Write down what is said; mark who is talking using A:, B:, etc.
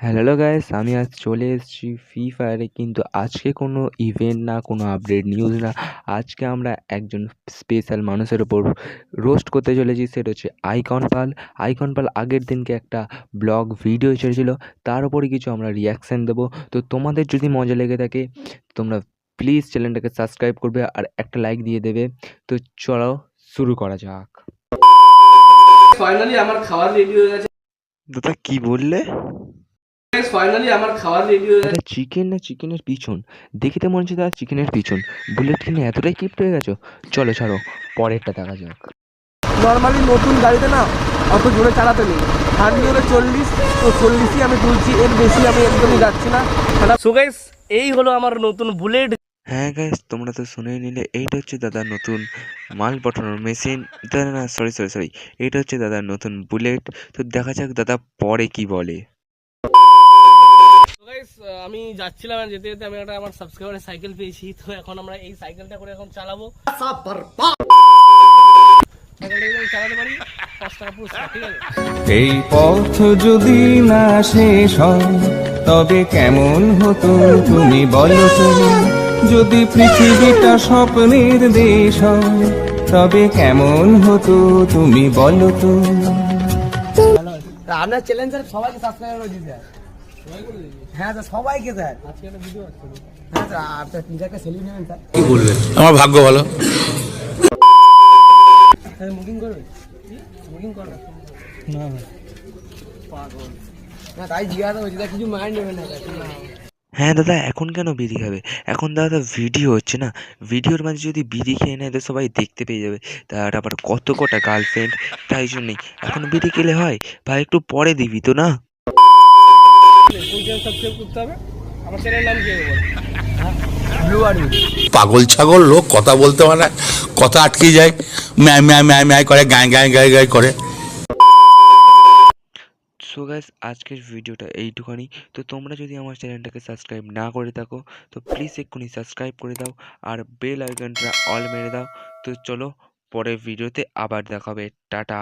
A: Hello guys, আমি আজ চলে এসেছি ফ্রি ফায়ারে। কিন্তু আজকে কোনো ইভেন্ট না, কোনো আপডেট নিউজ না। আজকে আমরা একজন স্পেশাল মানুষের ওপর রোস্ট করতে চলেছি, সেটা হচ্ছে আইকন পাল। আইকন পাল আগের দিনকে একটা ব্লগ ভিডিও ছেড়েছিল, তার উপরে কিছু আমরা রিয়াকশান দেবো। তো তোমাদের যদি মজা লেগে থাকে তোমরা প্লিজ চ্যানেলটাকে সাবস্ক্রাইব করবে আর একটা লাইক দিয়ে দেবে। তো চলো শুরু করা যাক।
B: ফাইনালি আমার খাবার রেডি হয়ে গেছে।
A: দাদা কি বললে?
B: ফাইনালি আমার খাবার রেডি হয়ে গেছে।
A: দাদা চিকেন না চিকেনের পিছন? দেখে তো মনে হচ্ছে দাদা চিকেনের পিছন। বুলেট কিনে এতটাই কিপ্ট হয়ে গেছো? চলো ছাড়ো, পরেরটা দেখা যাক।
B: নর্মালি নতুন গাড়িতে না অত জোরে চালাতে নেই, হান্ডি হলে 40, তো 40ই আমি তুলছি, এর বেশি আমি একদমই যাচ্ছি না। সো গাইস, এই হলো আমার নতুন বুলেট।
A: হ্যাঁ গাইস, তোমরা তো শুনেই নিলে, এইটা হচ্ছে দাদার নতুন মাল পাঠানোর মেশিন। না, সরি, এইটা হচ্ছে দাদার নতুন বুলেট। তো দেখা যাক দাদা পরে কি বলে।
B: সো গাইস, আমি যাচ্ছিলাম, যেতে যেতে আমি একটা আমার সাবস্ক্রাইবারের সাইকেল পেয়েছি। তো এখন আমরা এই সাইকেলটা করে এখন চালাবো। চালাতে পারি 5 টাকা পুরস্কার, ঠিক আছে?
C: এই পথ যদি না শেষ হয় তবে কেমন হতো তুমি বলো তো? যদি পৃথিবীটা স্বপ্নের দেশ হয় তবে কেমন হতো তুমি বলো তো?
B: আপনার চ্যালেঞ্জ স্যার সবাইকে সাবস্ক্রাইব করে দিতে। হ্যাঁ স্যার, সবাইকে স্যার। আজকে একটা ভিডিও আসছে। হ্যাঁ স্যার, আপনার নিজেকে সেলিব্রেট নেবেন স্যার।
D: কি বলবেন? আমার ভাগ্য ভালো।
B: বুকিং করবে? বুকিং করবে না না পাগল না, তাই জিজ্ঞাসা করছি, কিছু মাইন্ড নেবেন না।
A: হ্যাঁ দাদা, এখন কেন বিড়ি খাবে? এখন দাদা ভিডিও হচ্ছে না, ভিডিওর মাঝে যদি বিড়ি খেয়ে নেয় তো সবাই দেখতে পেয়ে যাবে তার আবার কত কটা গার্লফ্রেন্ড। তাই জন্যই এখন বিড়ি খেলে হয়? ভাই একটু পরে দিবি তো না?
B: সাবস্ক্রাইব করতে হবে। আমার চ্যানেলের নাম কি বল? Blue army.
D: পাগল ছাগল লোক, কথা বলতে পারে না, কথা আটকে যায়, ম্যায় ম্যায় ম্যায় ম্যায় করে, গায়ে গায়ে গায়ে গায়ে করে।
A: সো গাইস, আজকের ভিডিওটা এইটুখানি। তো তোমরা যদি আমার চ্যানেলটাকে সাবস্ক্রাইব না করে থাকো তো প্লিজ এক্ষুনি সাবস্ক্রাইব করে দাও আর বেল আইকনটা অল মেরে দাও। তো চলো পরের ভিডিওতে আবার দেখা হবে। টাটা।